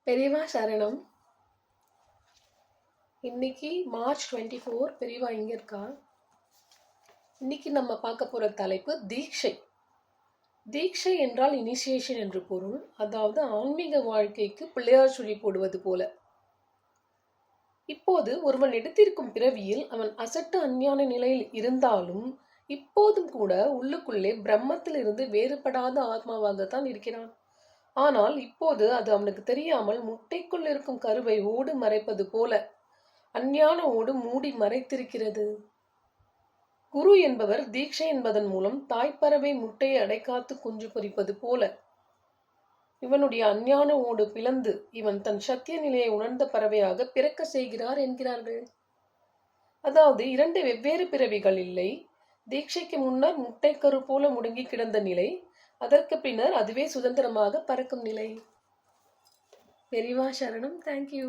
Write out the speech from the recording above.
பெரியவா சரணம். இன்னைக்கு மார்ச் 24. பெரியவா இங்கே இருக்கா. இன்னைக்கு நம்ம பார்க்க போகிற தலைப்பு தீட்சை. தீட்சை என்றால் இனிஷியேஷன் என்று பொருள். அதாவது ஆன்மீக வாழ்க்கைக்கு பிள்ளையார் சொல்லி போடுவது போல. இப்போது ஒருவன் எடுத்திருக்கும் பிறவியில் அவன் அசட்டு அஞ்ஞான நிலையில் இருந்தாலும் இப்போதும் கூட உள்ளுக்குள்ளே பிரம்மத்தில் இருந்து வேறுபடாத ஆத்மாவாகத்தான் இருக்கிறான். ஆனால் இப்போது அது அவனுக்கு தெரியாமல் முட்டைக்குள் இருக்கும் கருவை ஓடு மறைப்பது போல அஞ்ஞான ஓடு மூடி மறைத்திருக்கிறது. குரு என்பவர் தீட்சை என்பதன் மூலம் தாய்ப்பறவை முட்டையை அடைக்காத்து குஞ்சு பொரிப்பது போல இவனுடைய அஞ்ஞான ஓடு பிளந்து இவன் தன் சத்திய நிலையை உணர்ந்த பறவையாக பிறக்க செய்கிறார் என்கிறார்கள். அதாவது 2 வெவ்வேறு பிறவிகள் இல்லை. தீட்சைக்கு முன்னர் முட்டைக்கரு போல முடங்கி கிடந்த நிலை, அதற்கு பின்னர் அதுவே சுதந்திரமாக பறக்கும் நிலை. பெரியவா சரணம். தேங்க்யூ.